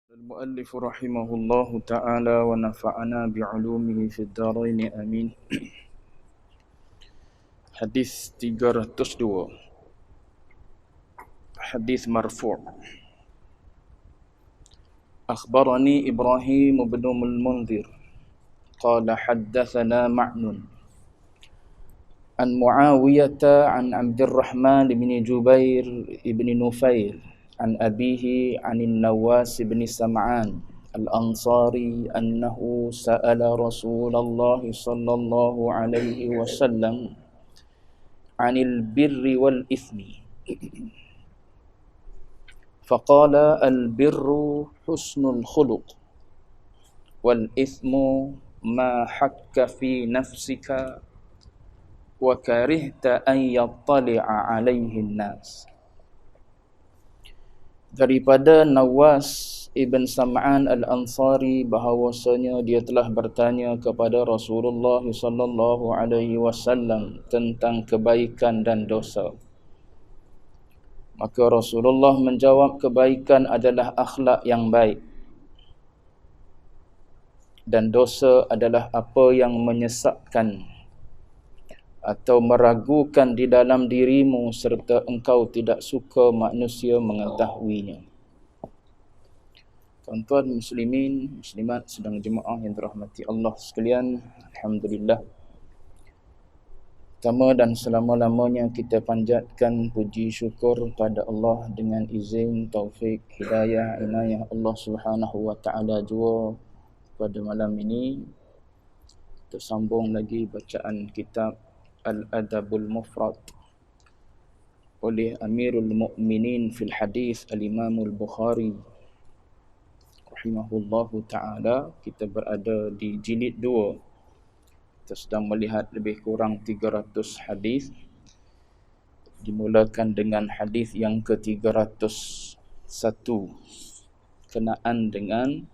المؤلف رحمه الله تعالى ونفعنا بعلومه في الدارين آمين. Hadis 302, hadis marfu'. Akhbarani Ibrahim bin al-Mundhir qala haddathana Ma'nun an Muawiyah an Abdurrahman bin Jubair ibn Nufair an abihi an Nawas bin Sam'an al-Ansari annahu sa'ala Rasulullah sallallahu alaihi wasallam anil birri wal ithmi faqala al birru husnul khuluq wal ithmu ma hakka fi nafsika wa karihta an yattali'a alaihi nas. Daripada Nawas ibn Sam'an al-Ansari bahawasanya dia telah bertanya kepada Rasulullah sallallahu alaihi wasallam tentang kebaikan dan dosa. Maka Rasulullah menjawab, kebaikan adalah akhlak yang baik dan dosa adalah apa yang menyesatkan atau meragukan di dalam dirimu serta engkau tidak suka manusia mengetahuinya. Tuan-tuan muslimin, muslimat sedang jemaah yang dirahmati Allah sekalian, alhamdulillah. Pertama dan selama-lamanya kita panjatkan puji syukur pada Allah dengan izin, taufik, hidayah, inayah Allah Subhanahu wa taala jua pada malam ini kita sambung lagi bacaan kitab Al-Adabul Mufrad oleh Amirul Mukminin fil Hadis Al-Imam Al-Bukhari rahimahullahu ta'ala. Kita berada di jilid 2. Kita sedang melihat lebih kurang 300 hadis. Dimulakan dengan hadis yang ke-301 kenaan dengan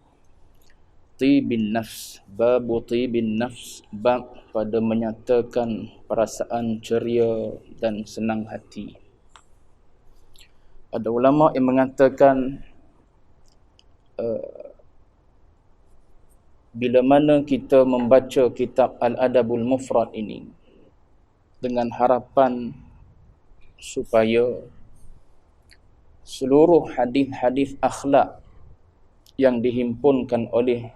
tibin nafs, babu tibin nafs, bab pada menyatakan perasaan ceria dan senang hati. Ada ulama yang mengatakan bila mana kita membaca kitab Al-Adabul Mufrad ini dengan harapan supaya seluruh hadis-hadis akhlak yang dihimpunkan oleh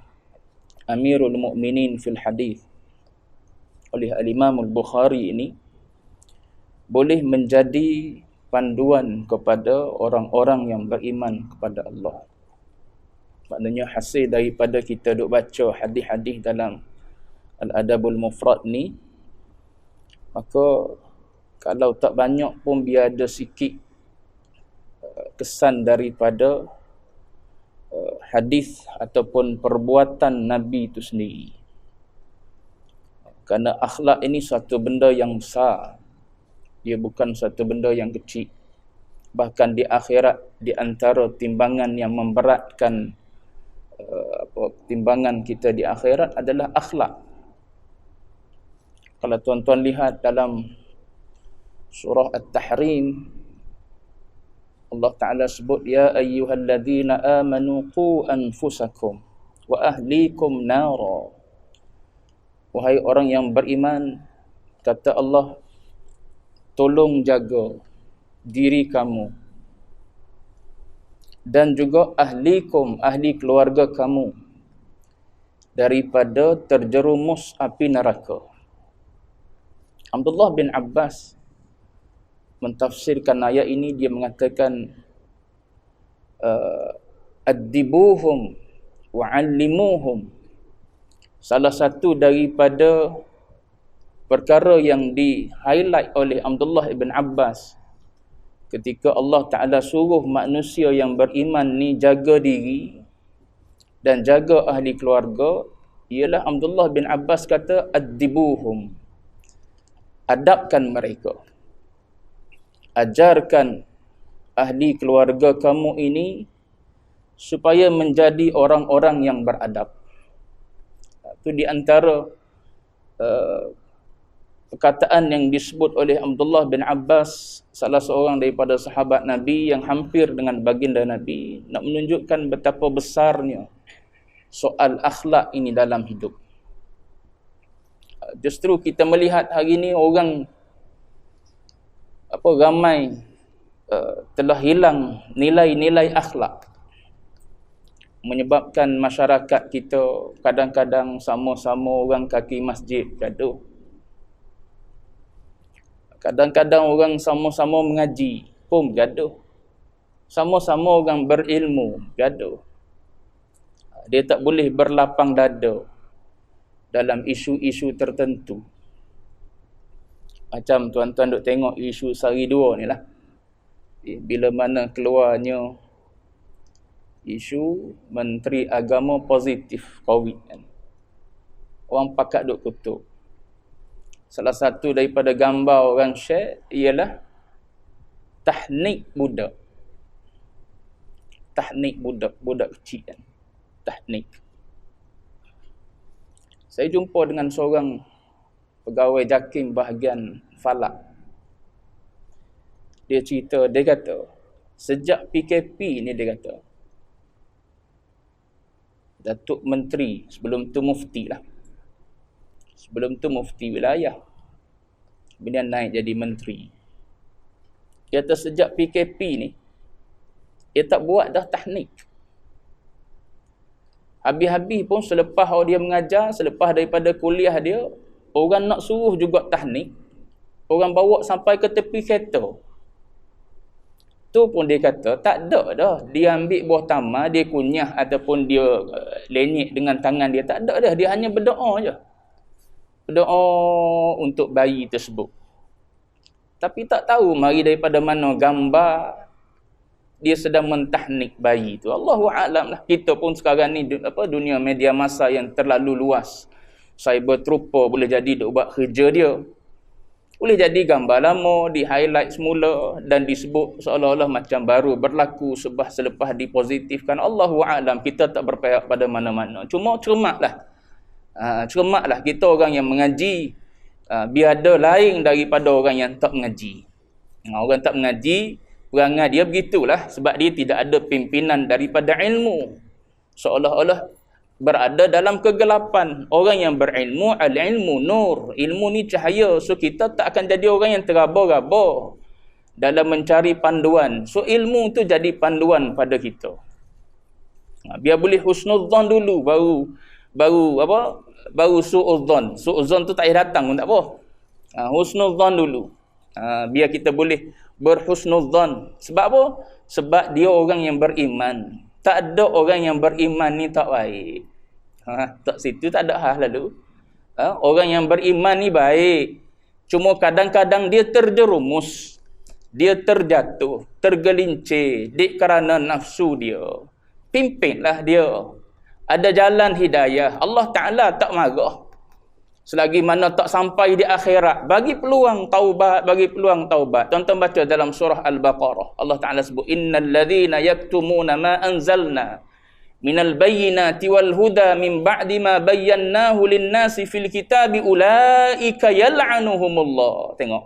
Amirul Mukminin fil Hadis oleh Al-Imam Al-Bukhari ini boleh menjadi panduan kepada orang-orang yang beriman kepada Allah. Maknanya hasil daripada kita duk baca hadis-hadis dalam Al-Adabul Mufrad ni, maka kalau tak banyak pun biar ada sikit kesan daripada hadis ataupun perbuatan Nabi itu sendiri. Kerana akhlak ini suatu benda yang besar. Dia bukan suatu benda yang kecil. Bahkan di akhirat, di antara timbangan yang memberatkan timbangan kita di akhirat adalah akhlak. Kalau tuan-tuan lihat dalam surah At-Tahrim, Allah Ta'ala sebut, ya ayyuhalladzina amanu qu anfusakum wa ahlikum nara. Wahai orang yang beriman, kata Allah, tolong jaga diri kamu dan juga ahlikum, ahli keluarga kamu daripada terjerumus api neraka. Abdullah bin Abbas mentafsirkan ayat ini, dia mengatakan addibuhum wa'allimuhum. Salah satu daripada perkara yang di-highlight oleh Abdullah bin Abbas ketika Allah Ta'ala suruh manusia yang beriman ni jaga diri dan jaga ahli keluarga, ialah Abdullah bin Abbas kata addibuhum, adabkan mereka, ajarkan ahli keluarga kamu ini supaya menjadi orang-orang yang beradab. Itu di antara perkataan yang disebut oleh Abdullah bin Abbas, salah seorang daripada sahabat Nabi yang hampir dengan baginda Nabi, nak menunjukkan betapa besarnya soal akhlak ini dalam hidup. Justru kita melihat hari ini orang ramai telah hilang nilai-nilai akhlak, menyebabkan masyarakat kita kadang-kadang sama-sama orang kaki masjid gaduh. Kadang-kadang orang sama-sama mengaji pun gaduh. Sama-sama orang berilmu gaduh. Dia tak boleh berlapang dada dalam isu-isu tertentu. Macam tuan-tuan duk tengok isu sehari dua ni lah. Bila mana keluarnya isu Menteri Agama positif COVID kan. Orang pakat duk kutuk. Salah satu daripada gambar orang share ialah tahnik budak. Tahnik budak, budak kecil kan. Tahnik. Saya jumpa dengan seorang pegawai JAKIM bahagian Falak. Dia cerita, dia kata, sejak PKP ni dia kata, Datuk Menteri, sebelum tu Mufti lah. Sebelum tu Mufti wilayah. Kemudian naik jadi Menteri. Dia kata sejak PKP ni, dia tak buat dah tahnik. Habis-habis pun selepas dia mengajar, selepas daripada kuliah dia, orang nak suruh juga tahnik. Orang bawa sampai ke tepi kereta. Tu pun dia kata, tak ada dah. Dia ambil buah tamar, dia kunyah ataupun dia lenyek dengan tangan dia. Tak ada dah. Dia hanya berdoa je. Berdoa untuk bayi tersebut. Tapi tak tahu mari daripada mana gambar dia sedang mentahnik bayi tu. Allahu a'lam lah. Kita pun sekarang ni dunia media masa yang terlalu luas. Cyber trooper boleh jadi duk buat kerja dia. Boleh jadi gambar lama di-highlight semula dan disebut seolah-olah macam baru berlaku selepas dipositifkan. Allahu a'lam, kita tak berpihak pada mana-mana. Cuma cermatlah. Cermatlah kita orang yang mengaji, biar ada lain daripada orang yang tak mengaji. Orang tak mengaji, perangai dia begitulah sebab dia tidak ada pimpinan daripada ilmu. Seolah-olah berada dalam kegelapan. Orang yang berilmu, al-ilmu nur. Ilmu ni cahaya. So kita tak akan jadi orang yang teraba-raba dalam mencari panduan. So ilmu tu jadi panduan pada kita. Biar boleh husnudzan dulu baru su'udzan. Su'udzan tu tak payah datang pun tak apa. Husnudzan dulu. Biar kita boleh berhusnudzan. Sebab apa? Sebab dia orang yang beriman. Tak ada orang yang beriman ni tak baik. Tak situ tak ada hal lalu. Orang yang beriman ni baik. Cuma kadang-kadang dia terjerumus. Dia terjatuh, tergelincir kerana nafsu dia. Pimpinlah dia. Ada jalan hidayah. Allah Ta'ala tak marah. Selagi mana tak sampai di akhirat, bagi peluang taubat, Tuan-tuan baca dalam surah Al-Baqarah. Allah Ta'ala sebut, innal ladzina yaktumuna ma anzalna minal bayyinati wal huda min ba'di ma bayyannahu lin-nasi fil kitabi ulaika yal'anuhumullah. Tengok.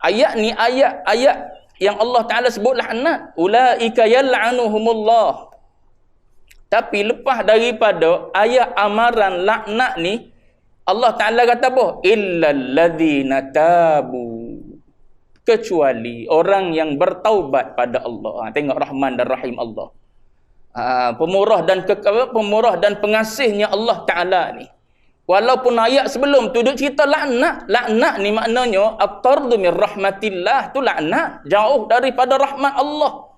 Ayat ni ayat yang Allah Ta'ala sebut laknat. Ulaika yal'anuhumullah. Tapi lepas daripada ayat amaran laknat ni, Allah Ta'ala kata apa? Illal ladzina tabu. Kecuali orang yang bertaubat pada Allah. Tengok Rahman dan Rahim Allah. Pemurah dan pengasihnya Allah Ta'ala ni. Walaupun ayat sebelum tu duk cerita laknat. Laknat ni maknanya at-tardu min rahmatillah, tu laknat. Jauh daripada rahmat Allah.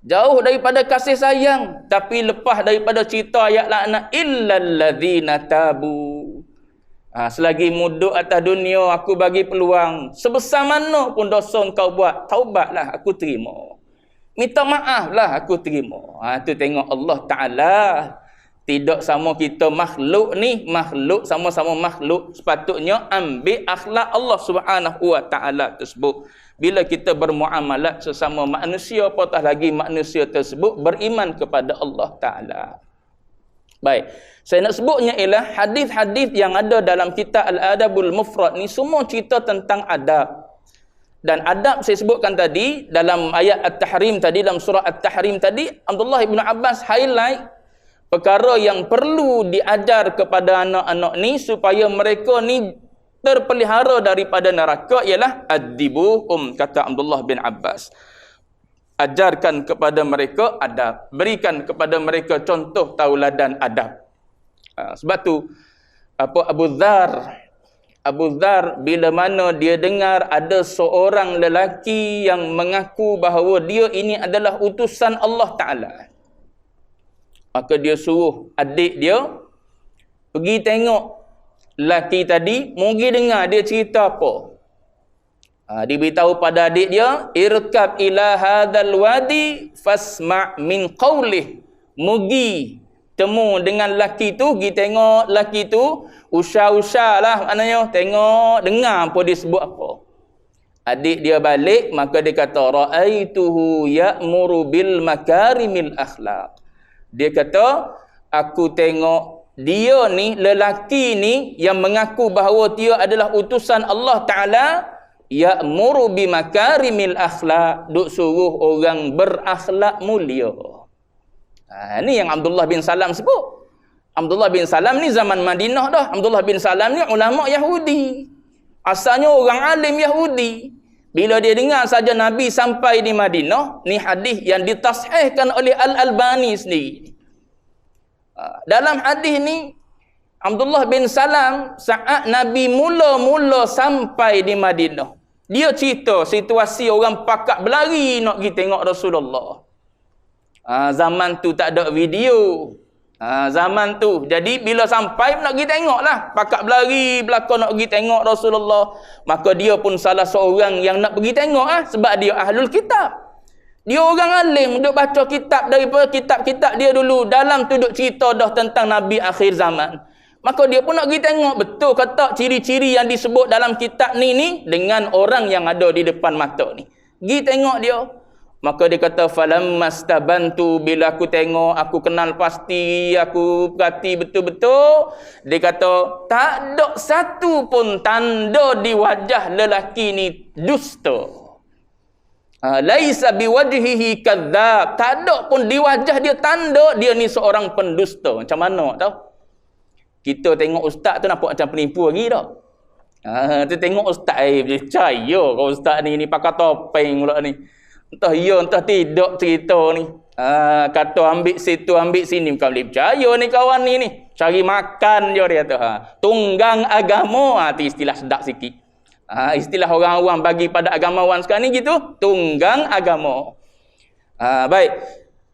Jauh daripada kasih sayang. Tapi lepas daripada cerita ayat laknat, illal ladzina tabu. Selagi muduk atas dunia, aku bagi peluang. Sebesar mana pun dosa kau buat, taubatlah, aku terima. Minta maaf lah, aku terima. Tu tengok Allah Ta'ala. Tidak sama kita makhluk ni, makhluk sama-sama makhluk. Sepatutnya ambil akhlak Allah Subhanahu Wa Ta'ala tersebut. Bila kita bermuamalat sesama manusia, apatah lagi manusia tersebut beriman kepada Allah Ta'ala. Baik. Saya nak sebutnya ialah hadis-hadis yang ada dalam kitab Al-Adabul Mufrad ni semua cerita tentang adab. Dan adab saya sebutkan tadi dalam ayat At-Tahrim tadi, dalam surah At-Tahrim tadi, Abdullah bin Abbas highlight perkara yang perlu diajar kepada anak-anak ni supaya mereka ni terpelihara daripada neraka ialah ad-dibuhum, kata Abdullah bin Abbas. Ajarkan kepada mereka adab, berikan kepada mereka contoh tauladan adab. Sebab tu Abu Dhar bila mana dia dengar ada seorang lelaki yang mengaku bahawa dia ini adalah utusan Allah Ta'ala, maka dia suruh adik dia pergi tengok lelaki tadi, mungkin dengar dia cerita apa. Dia beritahu pada adik dia, irkab ila hadzal wadi fasma' min qawlih, mugi temu dengan lelaki tu, pergi tengok lelaki tu, usah-usah lah maknanya, tengok, dengar apa dia sebut apa. Adik dia balik, maka dia kata, ra'aituhu ya'muru bil makarimil akhlaq. Dia kata, aku tengok dia ni, lelaki ni yang mengaku bahawa dia adalah utusan Allah Ta'ala, ya'muru bi makarimil akhlaq, duk suruh orang berakhlak mulia. Ini yang Abdullah bin Salam sebut. Abdullah bin Salam ni zaman Madinah dah. Abdullah bin Salam ni ulama Yahudi. Asalnya orang alim Yahudi. Bila dia dengar saja Nabi sampai di Madinah, ni hadis yang ditashihkan oleh Al-Albani sendiri. Dalam hadis ni, Abdullah bin Salam saat Nabi mula-mula sampai di Madinah, dia cerita situasi orang pakak berlari nak pergi tengok Rasulullah. Zaman tu tak ada video. Zaman tu. Jadi bila sampai nak pergi tengok lah. Pakak berlari belakang nak pergi tengok Rasulullah. Maka dia pun salah seorang yang nak pergi tengok sebab dia ahlul kitab. Dia orang alim. Duk baca kitab daripada kitab-kitab dia dulu. Dalam tu duk cerita dah tentang Nabi akhir zaman. Maka dia pun nak pergi tengok betul kata ciri-ciri yang disebut dalam kitab ni dengan orang yang ada di depan mata ni. Pergi tengok dia. Maka dia kata, falammastabantu, bila aku tengok, aku kenal pasti, aku perhati betul-betul. Dia kata, tak ada satu pun tanda di wajah lelaki ni dusta. Laisa biwajhihi kadzdzab. Tak ada pun di wajah dia tanda dia ni seorang pendusta. Macam mana tahu? Kita tengok ustaz tu nampak macam penipu lagi dah. Tu tengok ustaz, percaya kau ustaz ni pakai topeng pula ni. Entah ya, entah tidak cerita ni. Kata ambil situ, ambil sini. Bukan boleh percaya ni kawan ni. Cari makan je dia tu. Tunggang agama. Itu istilah sedap sikit. Istilah orang-orang bagi pada agamawan sekarang ni gitu. Tunggang agama. Baik.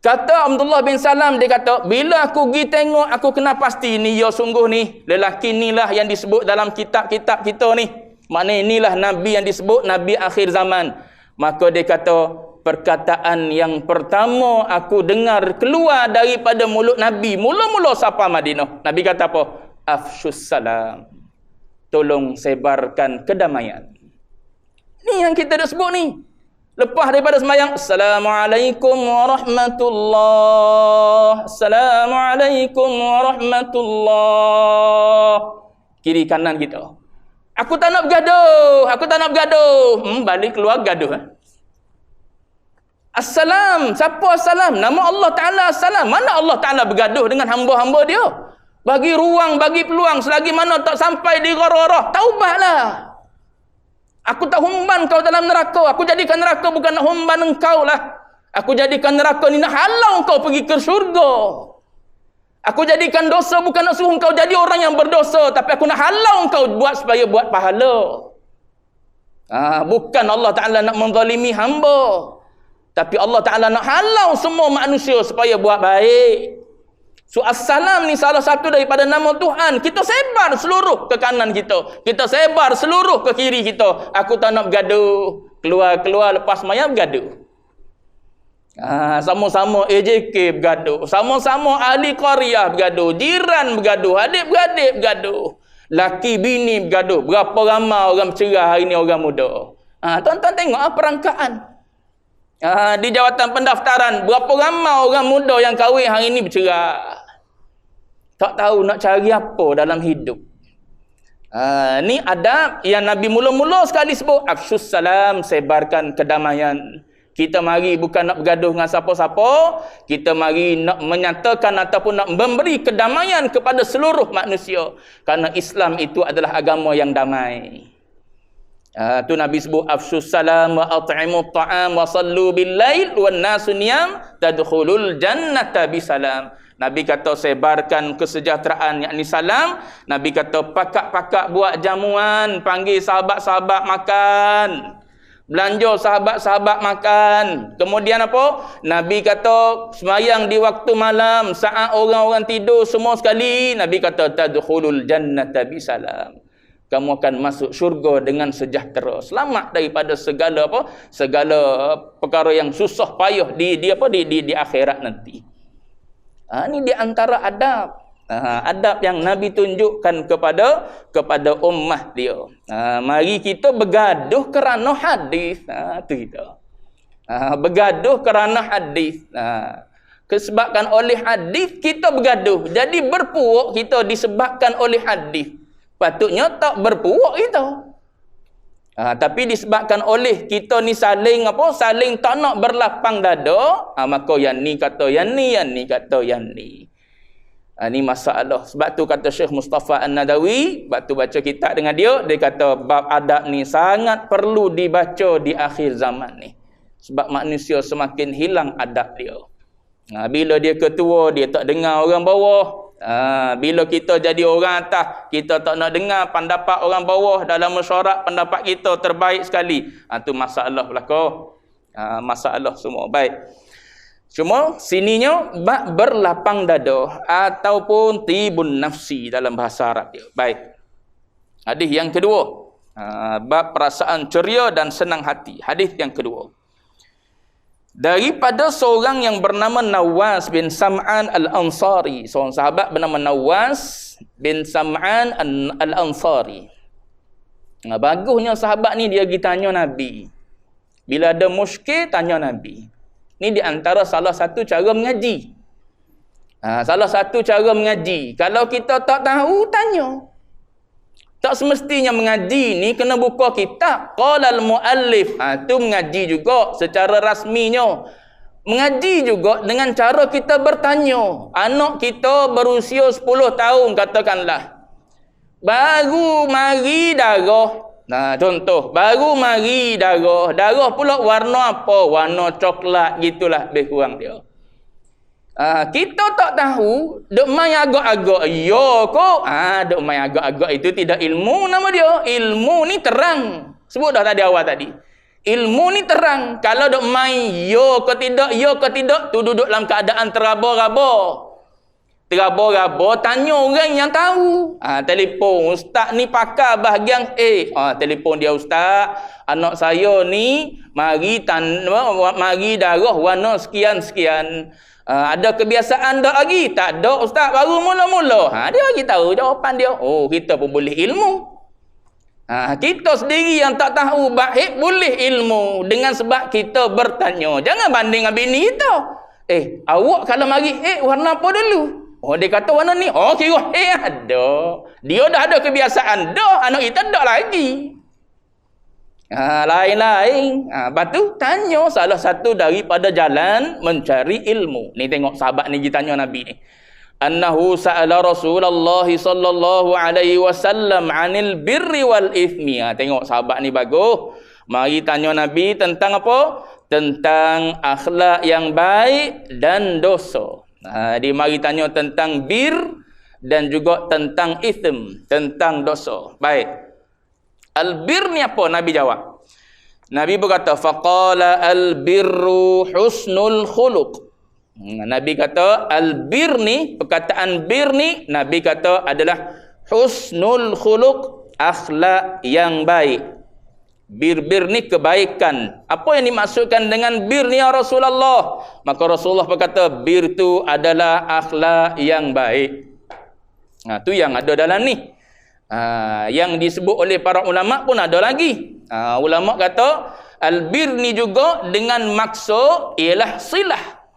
Kata Abdullah bin Salam, dia kata, bila aku pergi tengok, aku kena pasti ni, ya sungguh ni, lelaki inilah yang disebut dalam kitab-kitab kita ni. Maknanya inilah Nabi yang disebut Nabi akhir zaman. Maka dia kata, perkataan yang pertama aku dengar keluar daripada mulut Nabi, mula-mula sapa Madinah, Nabi kata apa? Afshus salam. Tolong sebarkan kedamaian. Ni yang kita dah sebut ni. Lepas daripada sembahyang, Assalamualaikum warahmatullahi, Assalamualaikum warahmatullahi. Kiri kanan kita. Aku tak nak bergaduh. Aku tak nak bergaduh. Balik keluar gaduh. Assalam. Siapa assalam? Nama Allah Ta'ala assalam. Mana Allah Ta'ala bergaduh dengan hamba-hamba dia? Bagi ruang, bagi peluang. Selagi mana tak sampai di ghararah, taubatlah. Aku tak humban kau dalam neraka. Aku jadikan neraka bukan nak humban engkau lah. Aku jadikan neraka ni nak halau kau pergi ke syurga. Aku jadikan dosa bukan nak suruh kau jadi orang yang berdosa, tapi aku nak halau kau buat supaya buat pahala. Bukan Allah Ta'ala nak menzalimi hamba, tapi Allah Ta'ala nak halau semua manusia supaya buat baik. So assalam ni salah satu daripada nama Tuhan. Kita sebar seluruh ke kanan kita. Kita sebar seluruh ke kiri kita. Aku tak nak bergaduh. Keluar-keluar lepas maya bergaduh. Sama-sama AJK bergaduh. Sama-sama ahli qaryah bergaduh. Jiran bergaduh. Adik-beradik bergaduh. Laki bini bergaduh. Berapa ramai orang bercerah hari ni orang muda. Tuan-tuan tengok perangkaan. Di jawatan pendaftaran, berapa ramai orang muda yang kahwin hari ni bercerai. Tak tahu nak cari apa dalam hidup. Ni adab yang Nabi mula-mula sekali sebut. Afshus salam, sebarkan kedamaian. Kita mari bukan nak bergaduh dengan siapa-siapa. Kita mari nak menyatakan ataupun nak memberi kedamaian kepada seluruh manusia. Kerana Islam itu adalah agama yang damai. Tu Nabi sebut afshus salam wa at'imut ta'am wa sallu bil lail wan nasu niyam tadkhulul jannata bisalam. Nabi kata sebarkan kesejahteraan, yakni salam. Nabi kata pakak-pakak buat jamuan, panggil sahabat-sahabat makan. Belanja sahabat-sahabat makan. Kemudian apa? Nabi kata sembahyang di waktu malam, saat orang-orang tidur semua sekali. Nabi kata tadkhulul jannata bisalam. Kamu akan masuk syurga dengan sejahtera. Selamat daripada segala apa? Segala perkara yang susah payah di akhirat nanti. Ini di antara adab. Adab yang Nabi tunjukkan kepada ummah dia. Mari kita bergaduh kerana hadis. Itu kita. Bergaduh kerana hadis. Disebabkan oleh hadis kita bergaduh. Jadi berpuak kita disebabkan oleh hadis. Patutnya tak berpuak kita. Tapi disebabkan oleh kita ni saling tak nak berlapang dada, maka yang ni kata yang ni kata yang ni. Ni masalah. Sebab tu kata Syekh Mustafa An-Nadawi, sebab tu baca kitab dengan dia kata bab adab ni sangat perlu dibaca di akhir zaman ni. Sebab manusia semakin hilang adab dia. Bila dia ketua, dia tak dengar orang bawah. Bila kita jadi orang atas, kita tak nak dengar pendapat orang bawah. Dalam mesyuarat pendapat kita terbaik sekali. Tu masalah belaka. Masalah semua. Baik. Cuma sininya bab berlapang dada ataupun tibun nafsi dalam bahasa Arab dia. Baik. Hadis yang kedua, bab perasaan ceria dan senang hati. Hadis yang kedua. Daripada seorang yang bernama Nawas bin Sam'an Al-Ansari. Seorang sahabat bernama Nawas bin Sam'an Al-Ansari. Bagusnya sahabat ni dia pergi tanya Nabi. Bila ada muskil, tanya Nabi. Ni di antara salah satu cara mengaji. Salah satu cara mengaji. Kalau kita tak tahu, tanya. Tak semestinya mengaji ni kena buka kitab. Qala al-muallif. Tu mengaji juga secara rasminya. Mengaji juga dengan cara kita bertanya. Anak kita berusia 10 tahun katakanlah. Baru mari darah. Contoh. Baru mari darah. Darah pula warna apa? Warna coklat gitulah lebih kurang dia. Kita tak tahu, duk main agak-agak. Ya kok. Duk main agak-agak itu tidak ilmu nama dia. Ilmu ni terang. Sebut dah tadi awal tadi. Ilmu ni terang. Kalau duk main ya ke tidak, tu duduk dalam keadaan teraba-raba. Teraba-raba, tanya orang yang tahu. Telefon, ustaz ni pakar bahagian A. Telefon dia, ustaz, anak saya ni mari darah warna sekian-sekian. Ada kebiasaan tak lagi? Tak ada ustaz, baru mula-mula. Dia bagi tahu jawapan dia. Oh, kita pun boleh ilmu. Kita sendiri yang tak tahu baik boleh ilmu dengan sebab kita bertanya. Jangan banding dengan bini kita. Awak kalau mari warna apa dulu? Dia kata warna ni. Kira ada. Dia dah ada kebiasaan dah, anak kita tak lagi. Lain-lain. Lepas tu tanya salah satu daripada jalan mencari ilmu. Ni tengok sahabat ni dia tanya Nabi ni. Annahu sa'ala Rasulullah sallallahu alaihi wasallam 'anil birri wal ithmi. Tengok sahabat ni bagus. Mari tanya Nabi tentang apa? Tentang akhlak yang baik dan dosa. Dia mari tanya tentang bir dan juga tentang ithm, tentang dosa. Baik. Al-bir ni apa? Nabi jawab. Nabi berkata, faqala al-birru husnul khuluq. Nabi kata, al-bir ni, perkataan bir ni, Nabi kata adalah husnul khuluq, akhlak yang baik. Bir-bir ni kebaikan. Apa yang dimaksudkan dengan bir ni ya Rasulullah? Maka Rasulullah berkata, bir tu adalah akhlak yang baik. Tu yang ada dalam ni. Yang disebut oleh para ulama pun ada lagi. Ulama kata albir ni juga dengan maksud ialah silah,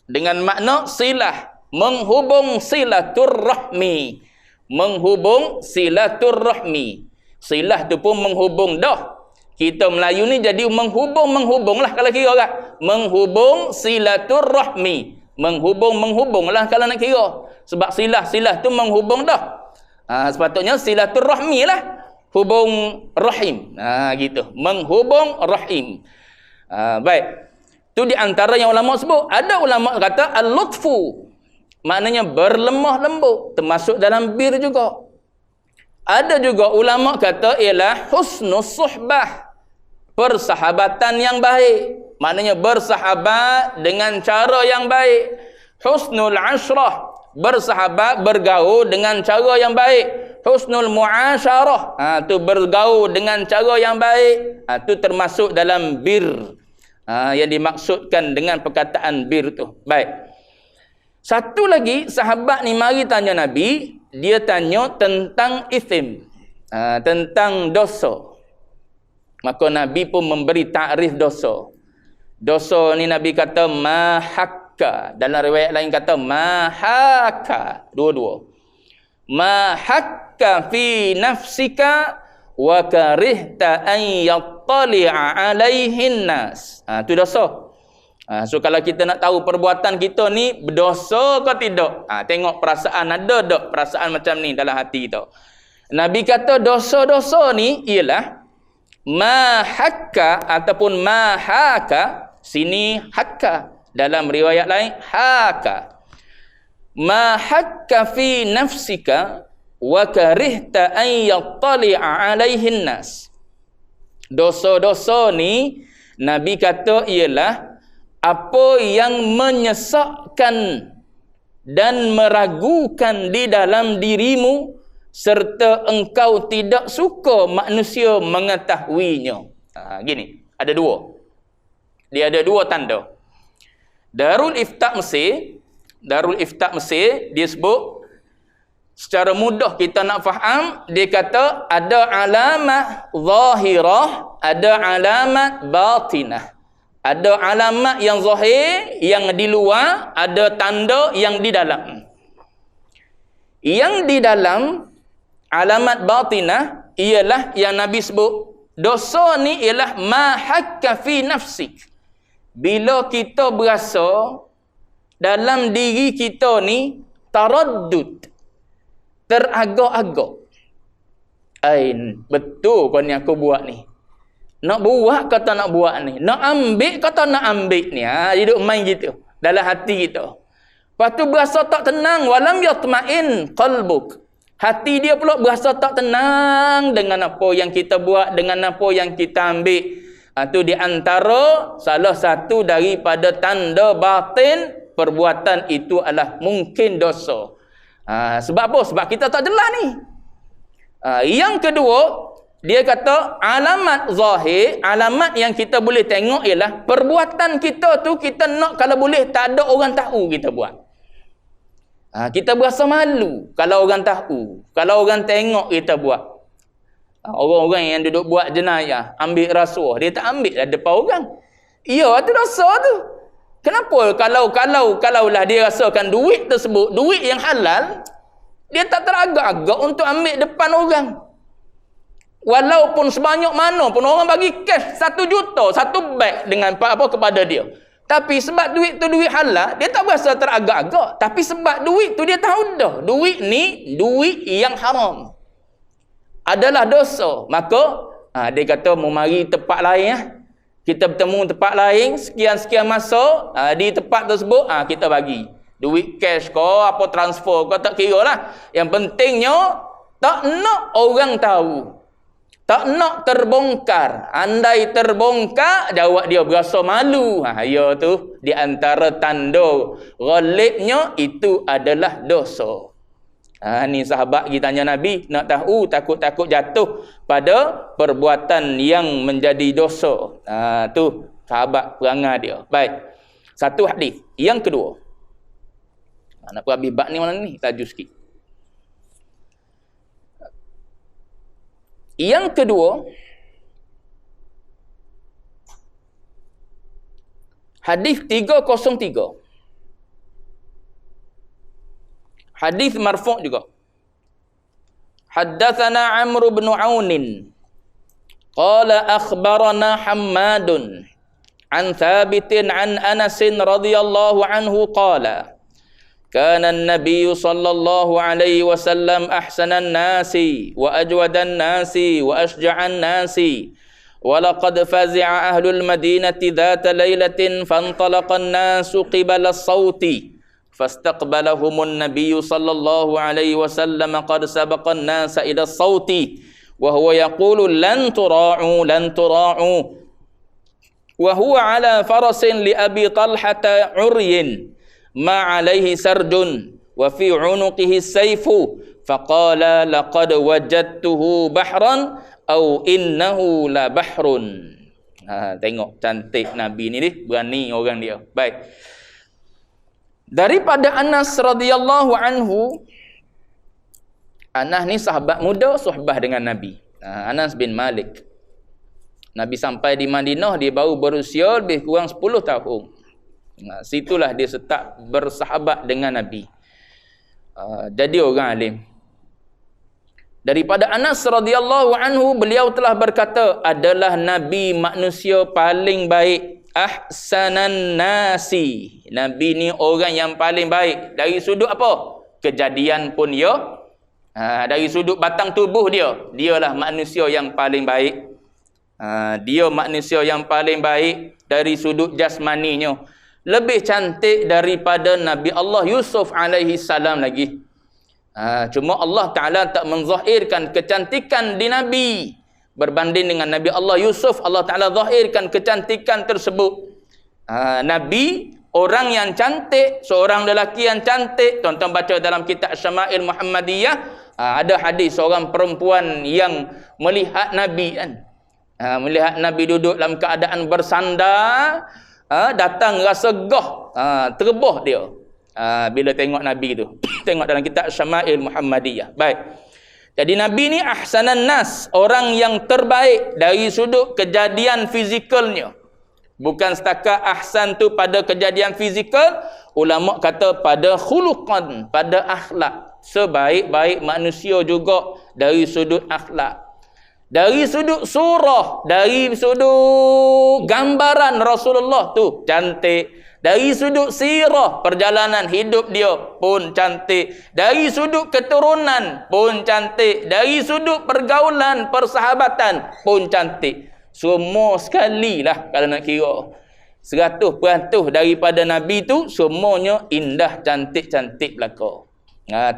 dengan makna silah. menghubung silaturrahmi. Menghubung silaturrahmi. Silah tu pun menghubung dah. Kita Melayu ni jadi menghubung lah kalau kira kan. Menghubung silaturrahmi. Menghubung lah kalau nak kira. Sebab silah tu menghubung dah. Sepatutnya silaturrahmi lah. Hubung rahim. Gitu. Menghubung rahim. Baik. Tu di antara yang ulama sebut. Ada ulama kata al-lutfu. Maknanya berlemah lembut. Termasuk dalam bir juga. Ada juga ulama kata ialah husnus suhbah. Persahabatan yang baik. Maknanya bersahabat dengan cara yang baik. Husnul ashrah. Bersahabat, bergaul dengan cara yang baik. Husnul muasyarah. Tu bergaul dengan cara yang baik. Tu termasuk dalam bir. Yang dimaksudkan dengan perkataan bir tu. Baik. Satu lagi, sahabat ni mari tanya Nabi. Dia tanya tentang ithim. Tentang dosa. Maka Nabi pun memberi takrif dosa. Dosa ni Nabi kata mahakka. Dalam riwayat lain kata mahaka. Dua-dua. Mahakka fi nafsika wa karihta an yattali'a alaihin nas. Tu dosa. So kalau kita nak tahu perbuatan kita ni berdosa ke tidak, tengok perasaan ada tak perasaan macam ni dalam hati kita. Nabi kata dosa-dosa ni ialah mahakka ataupun mahaka. Sini hakka, dalam riwayat lain haka. Mahakka fi nafsika wa karihta an yattali'a alaihin nas. Dosa-dosa ni Nabi kata ialah apa yang menyesakkan dan meragukan di dalam dirimu serta engkau tidak suka manusia mengetahuinya. Gini, ada dua. Dia ada dua tanda. Darul Ifta Mesir dia sebut secara mudah kita nak faham, dia kata ada alamat zahirah, ada alamat batinah. Ada alamat yang zahir, yang di luar, ada tanda yang di dalam. Yang di dalam alamat batinah ialah yang Nabi sebut, dosa ni ialah ma hakka fi nafsik. Bila kita berasa dalam diri kita ni taraddud, teragak-agak. Betul kau ni aku buat ni. Nak buat kata nak buat ni. Nak ambil kata nak ambil ni. Dia duduk main gitu. Dalam hati kita. Lepas tu berasa tak tenang. Walam yatma'in qalbuk. Hati dia pula berasa tak tenang dengan apa yang kita buat. Dengan apa yang kita ambil. Tu di antara salah satu daripada tanda batin. Perbuatan itu adalah mungkin dosa. Sebab apa? Sebab kita tak jelas ni. Yang kedua, dia kata alamat zahir, alamat yang kita boleh tengok ialah perbuatan kita tu kita nak kalau boleh tak ada orang tahu kita buat. Kita berasa malu kalau orang tahu, kalau orang tengok kita buat. Orang-orang yang duduk buat jenayah, ambil rasuah, dia tak ambil lah depan orang. Ya, itu dosa tu. Kenapa kalaulah dia rasakan duit tersebut, duit yang halal, dia tak teragak-agak untuk ambil depan orang. Walaupun sebanyak mana pun orang bagi cash 1 juta, 1 beg dengan apa kepada dia. Tapi sebab duit tu duit halal, dia tak berasa teragak-agak. Tapi sebab duit tu dia tahu dah, duit ni duit yang haram. Adalah dosa. Maka dia kata mau mari tempat lain kita bertemu tempat lain sekian-sekian masa, di tempat tersebut kita bagi duit cash ke apa transfer ke tak kira lah. Yang pentingnya tak nak orang tahu. Tak nak terbongkar. Andai terbongkar, jawab dia berasa malu. Ya tu, di antara tanda ghalibnya itu adalah dosa. Ni sahabat kita tanya Nabi, nak tahu takut-takut jatuh pada perbuatan yang menjadi dosa. Tu sahabat perangai dia. Baik. Satu hadis. Yang kedua. Nak habis bab ni mana ni? Laju sikit. Yang kedua, hadis 303. Hadis marfu' juga. Haddatsana Amr bin Aun qala akhbarana Hammadun an Thabitin an Anas radhiyallahu anhu qala kana an-nabiy sallallahu alaihi wasallam ahsanan nasi wa ajwadan nasi wa ashja'an nasi wa laqad fazi'a ahlul madinati dhata lailatin fantalaqa an-nasu qibala as-sauti fastaqbalahumun nabiy sallallahu alaihi wasallam qad sabaqa an-nasa ila as-sauti wa huwa yaqulu lan tura'u wa huwa ala farasin li Abi Talhata uryin ma alaihi sarjun wa fi unuqihi sayfu faqala laqad wajadtuhu bahran aw innahu la bahrun. Tengok cantik Nabi ni, berani orang dia. Baik. Daripada Anas radhiyallahu anhu, Anas ni sahabat muda, suhbah dengan Nabi. Anas bin Malik. Nabi sampai di Madinah, dia baru berusia lebih kurang 10 tahun. Situlah dia start bersahabat dengan Nabi. Jadi orang alim. Daripada Anas radhiyallahu anhu, beliau telah berkata, adalah Nabi manusia paling baik. Ahsanan nasi. Nabi ni orang yang paling baik. Dari sudut apa? Kejadian pun dia. Dari sudut batang tubuh dia, dialah manusia yang paling baik. Dia manusia yang paling baik dari sudut jasmaninya. Lebih cantik daripada Nabi Allah Yusuf alaihi salam lagi. Cuma Allah Ta'ala tak menzahirkan kecantikan di Nabi. Berbanding dengan Nabi Allah Yusuf, Allah Ta'ala zahirkan kecantikan tersebut. Nabi, orang yang cantik, seorang lelaki yang cantik. Tuan-tuan baca dalam kitab Syama'il Muhammadiyah, ada hadis seorang perempuan yang melihat Nabi kan. Melihat Nabi duduk dalam keadaan bersandar, datang rasa gah, terboh dia bila tengok Nabi tu. Tengok dalam kitab Syama'il Muhammadiyah. Baik. Jadi Nabi ni ahsanan nas, orang yang terbaik dari sudut kejadian fizikalnya. Bukan setakat ahsan tu pada kejadian fizikal, ulama kata pada khuluqan, pada akhlak. Sebaik-baik manusia juga dari sudut akhlak. Dari sudut surah, dari sudut gambaran Rasulullah tu cantik. Dari sudut sirah, perjalanan hidup dia pun cantik. Dari sudut keturunan pun cantik. Dari sudut pergaulan, persahabatan pun cantik. Semua sekali lah kalau nak kira. 100% daripada Nabi tu semuanya indah, cantik-cantik belaka.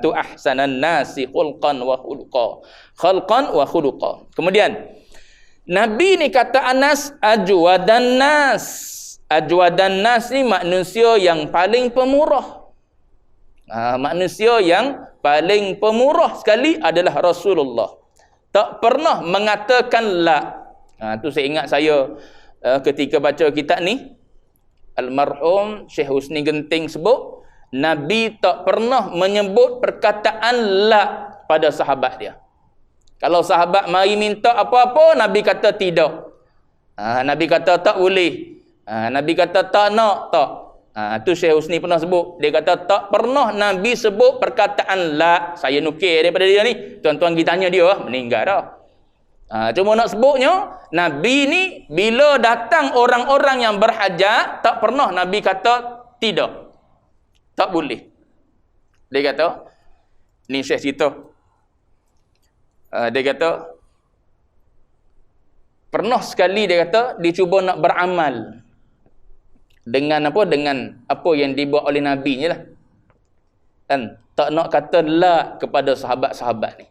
Tu ahsanan nasi khulqan wa khuluqa. Khalqan wa khuluqa. Kemudian Nabi ni kata Anas, ajwadan nas. Ajwadan nas ni manusia yang paling pemurah. Manusia yang paling pemurah sekali adalah Rasulullah. Tak pernah mengatakan la. Tu saya ingat saya ketika baca kitab ni, almarhum Syekh Husni Genting sebut, Nabi tak pernah menyebut perkataan la pada sahabat dia. Kalau sahabat mari minta apa-apa, Nabi kata tidak. Nabi kata tak boleh. Nabi kata tak nak, tak. Tu Syekh Husni pernah sebut. Dia kata tak pernah Nabi sebut perkataan la. Saya nukir daripada dia ni. Tuan-tuan pergi tanya dia, meninggal dah. Cuma nak sebutnya, Nabi ni bila datang orang-orang yang berhajat, tak pernah Nabi kata tidak. Tak boleh. Dia kata, ni Syekh cerita. Dia kata, pernah sekali dia kata, dia cuba nak beramal. Dengan apa? Dengan apa yang dibuat oleh Nabi ni lah. Dan tak nak kata la kepada sahabat-sahabat ni.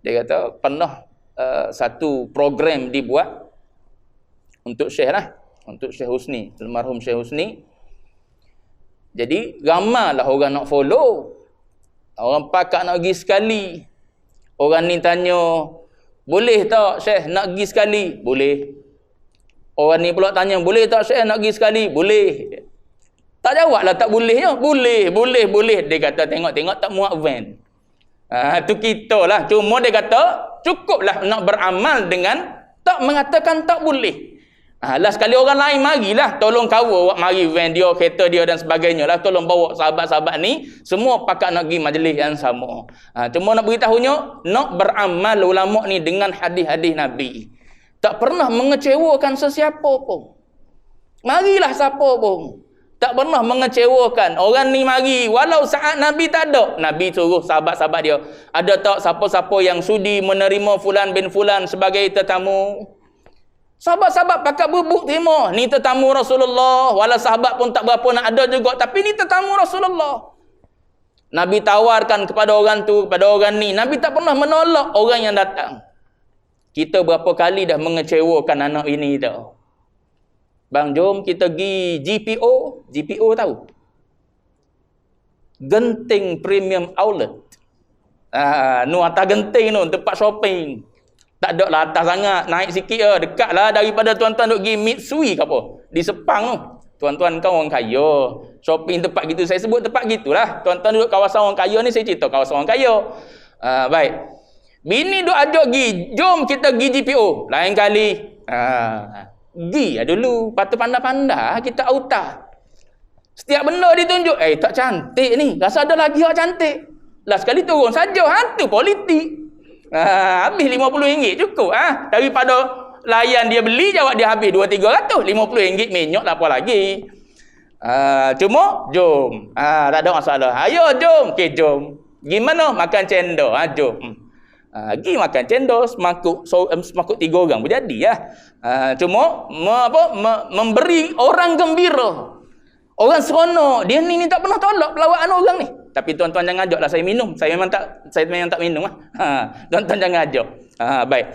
Dia kata, pernah satu program dibuat untuk Syekh lah. Untuk Syekh Husni, almarhum Syekh Husni. Jadi ramailah orang nak follow. Orang pakak nak pergi sekali. Orang ni tanya, boleh tak Syekh nak pergi sekali? Boleh. Orang ni pula tanya, boleh tak Syekh nak pergi sekali? Boleh. Tak jawablah tak bolehnya. Boleh. Dia kata tengok-tengok tak muat van. Tu kita lah. Cuma dia kata cukuplah nak beramal dengan tak mengatakan tak boleh. Lah sekali orang lain marilah tolong kawal, awak mari van dia, kereta dia dan sebagainya lah, tolong bawa sahabat-sahabat ni semua pakat nak pergi majlis yang sama. Cuma nak beritahunya, nak beramal ulama ni dengan hadis-hadis Nabi. Tak pernah mengecewakan sesiapa pun. Marilah siapa pun. Tak pernah mengecewakan. Orang ni mari walau saat Nabi tak ada, Nabi suruh sahabat-sahabat dia, ada tak siapa-siapa yang sudi menerima fulan bin fulan sebagai tetamu? Sahabat-sahabat pakat bubuk terima. Ni tetamu Rasulullah. Walau sahabat pun tak berapa nak ada juga, tapi ni tetamu Rasulullah. Nabi tawarkan kepada orang tu, kepada orang ni. Nabi tak pernah menolak orang yang datang. Kita berapa kali dah mengecewakan anak ini tau. Bang, jom kita pergi GPO. GPO tahu? Genting Premium Outlet. Nu atas genting tu, tempat shopping. Tak ada lah atas sangat, naik sikit je, dekat lah daripada tuan-tuan duk pergi Mitsui ke apa, di Sepang tu. Tuan-tuan kan orang kaya, shopping tempat gitu, saya sebut tempat gitulah. Tuan-tuan duduk kawasan orang kaya ni, saya cerita kawasan orang kaya. Baik, bini duk ajak pergi, jom kita pergi GPO. Lain kali, pergi lah dulu, patut pandai-pandai kita autah. Setiap benda ditunjuk, tak cantik ni, rasa ada lagi yang cantik. Lah sekali turun saja, hantu politik. Habis RM50 cukup. Daripada layan dia beli, jawab dia habis 200-300. RM50 minyak lah apa lagi. Cuma jom. Tak ada masalah. Ayo jom. Okay, jom. Gimana? Makan cendol. Jom. Pergi makan cendol semakuk 3 orang pun jadi ya. Cuma memberi orang gembira. Orang seronok. Dia ni tak pernah tolak pelawaan orang ni. Tapi tuan-tuan jangan ajaklah saya minum. Saya memang tak minum lah. Tuan-tuan jangan ajak. Baik.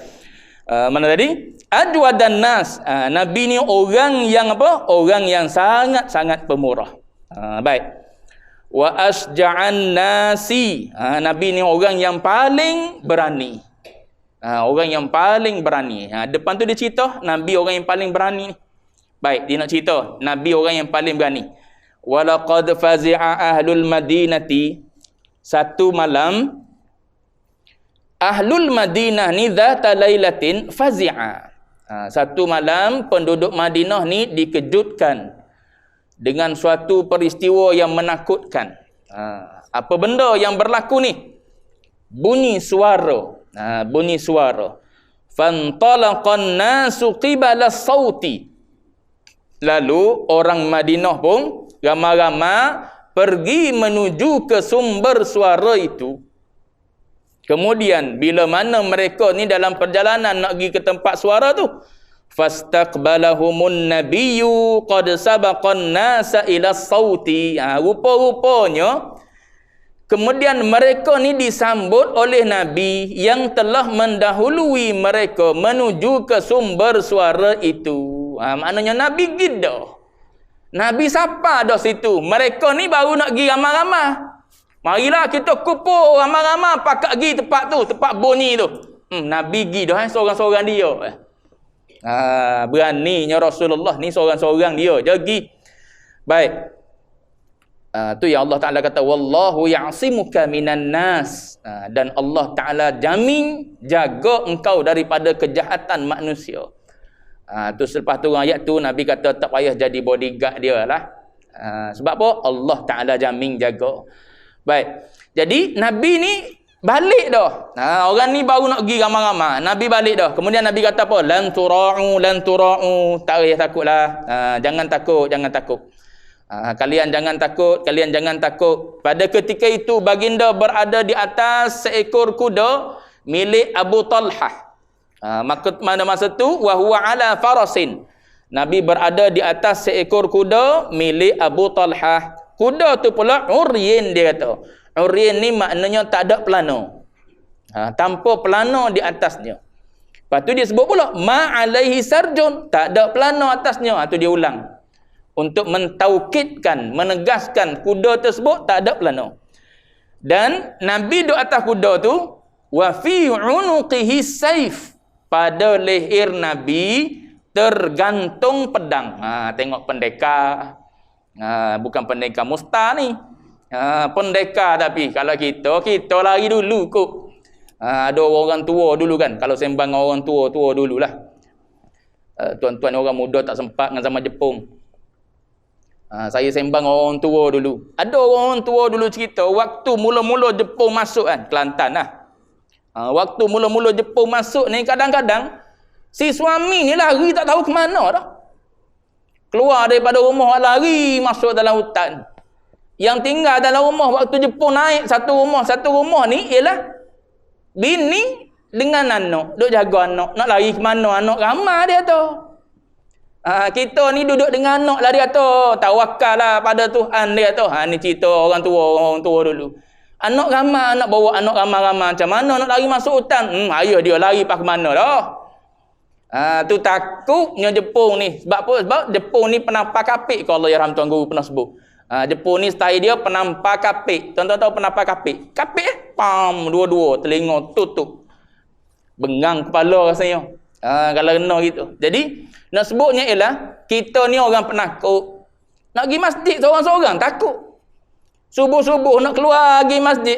Mana tadi? Ajwadan nas. Nabi ni orang yang apa? Orang yang sangat-sangat pemurah. Baik. Wa asja'an nasi. Nabi ni orang yang paling berani. Orang yang paling berani. Depan tu dia cerita Nabi orang yang paling berani. Baik, dia nak cerita Nabi orang yang paling berani. Walaqad fazi'a ahlul madinati. Satu malam ahlul Madinah ni dzata lailatin fazi'a. Satu malam penduduk Madinah ni dikejutkan dengan suatu peristiwa yang menakutkan. Apa benda yang berlaku ni? Bunyi suara. Bunyi suara. Fantalaqan nasu qibala sauti. Lalu orang Madinah pun ramai-ramai pergi menuju ke sumber suara itu. Kemudian bila mana mereka ni dalam perjalanan nak pergi ke tempat suara tu, fastaqbalahumun nabiyyu qad sabaqan nasa ila sauti. Rupa-rupanya kemudian mereka ni disambut oleh Nabi yang telah mendahului mereka menuju ke sumber suara itu. Maknanya Nabi gida. Nabi siapa dah situ? Mereka ni baru nak pergi ramai-ramai. Marilah kita kumpul ramai-ramai pakat pergi tempat tu, tempat bunyi tu. Nabi pergi dah seorang-seorang dia. Beraninya Rasulullah ni seorang-seorang dia je pergi. Baik. Tu yang Allah Ta'ala kata wallahu ya'simuka minan nas. Dan Allah Ta'ala jamin jaga engkau daripada kejahatan manusia. Tu selepas tu ayat tu Nabi kata tak payah jadi bodyguard dia lah. Sebab apa? Allah Ta'ala jamin jaga. Baik. Jadi Nabi ni balik dah. Orang ni baru nak pergi ramai-ramai. Nabi balik dah. Kemudian Nabi kata apa? Lan tura'u. Tak payah takutlah. Jangan takut. Kalian jangan takut. Pada ketika itu baginda berada di atas seekor kuda milik Abu Talhah. Pada masa tu wa huwa ala farasin. Nabi berada di atas seekor kuda milik Abu Talhah. Kuda tu pula uryin dia kata. Uryin ni maknanya tak ada pelana. Tanpa pelana di atasnya. Lepas tu dia sebut pula ma alaihi sarjun, tak ada pelana atasnya. Tu dia ulang. Untuk mentaukidkan, menegaskan kuda tersebut tak ada pelana. Dan Nabi duduk atas kuda tu wa fi unuqihi saif. Pada leher Nabi tergantung pedang. Tengok pendekar. Bukan pendekar musta ni. Pendekar tapi kalau kita lari dulu kot. Ada orang tua dulu kan. Kalau sembang orang tua dululah. Tuan-tuan orang muda tak sempat dengan zaman Jepun. Saya sembang orang tua dulu. Ada orang tua dulu cerita, waktu mula-mula Jepun masuk kan, Kelantan lah. Waktu mula-mula Jepun masuk ni, kadang-kadang si suami ni lari tak tahu ke mana dah. Keluar daripada rumah, lari masuk dalam hutan. Yang tinggal dalam rumah waktu Jepun naik satu rumah ni ialah bini dengan anak, duk jaga anak. Nak lari ke mana anak, ramai dia tu. Kita ni duduk dengan anak lah dia tu. Tawakal lah pada Tuhan dia tu. Ni cerita orang tua dulu. Anak ramai, anak bawa anak ramai-ramai. Macam mana nak lari masuk hutan? Ayah dia lari pas ke mana dah. Tu takutnya Jepun ni. Sebab apa? Sebab Jepun ni penampar kapik. Kalau ya Tuan Guru pernah sebut. Jepun ni style dia penampar kapik. Tuan-tuan tahu penampar kapik? Kapik pam, dua-dua telinga tutup. Bengang kepala rasanya. Kalau kena gitu. Jadi nak sebutnya ialah kita ni orang penakut. Nak pergi masjid seorang-seorang takut. Subuh-subuh nak keluar pergi masjid,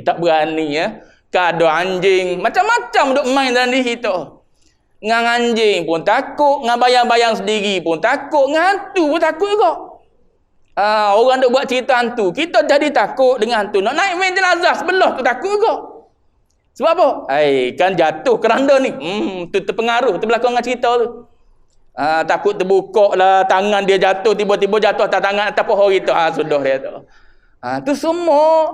tak berani ya. Kada anjing, macam-macam duk main dalam diri kita. Ngan anjing pun takut, ngan bayang-bayang sendiri pun takut, ngan hantu pun takut juga. Orang duk buat cerita hantu, kita jadi takut dengan hantu. Nak naik main jenazah sebelah tu takut juga. Sebab apa? Kan jatuh keranda ni. Tu terpengaruh terbelakang dengan cerita tu. Takut terbuka lah, tangan dia jatuh, tiba-tiba jatuh atas tangan atas pohon gitu. Sudah dia tu. Tu semua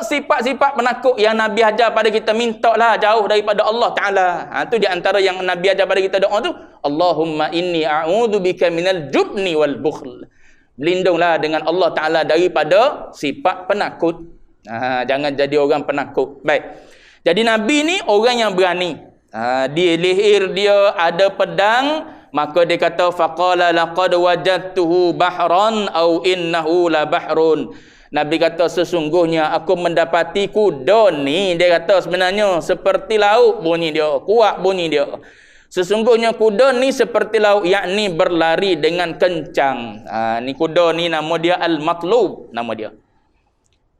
sifat-sifat penakut yang Nabi ajar pada kita, minta lah jauh daripada Allah Ta'ala. Tu di antara yang Nabi ajar pada kita doa tu, Allahumma inni a'udzubika minal jubni wal bukhl. Berlindunglah dengan Allah Ta'ala daripada sifat penakut. Jangan jadi orang penakut. Baik. Jadi Nabi ni orang yang berani. Di leher dia ada pedang, maka dia kata faqala laqad wajadtuhu bahran au innahu la bahrun. Nabi kata sesungguhnya aku mendapati kuda ni, dia kata sebenarnya seperti laut bunyi dia, kuat bunyi dia. Sesungguhnya kuda ni seperti laut, yakni berlari dengan kencang. Ni kuda ni nama dia Al-Matlub, nama dia.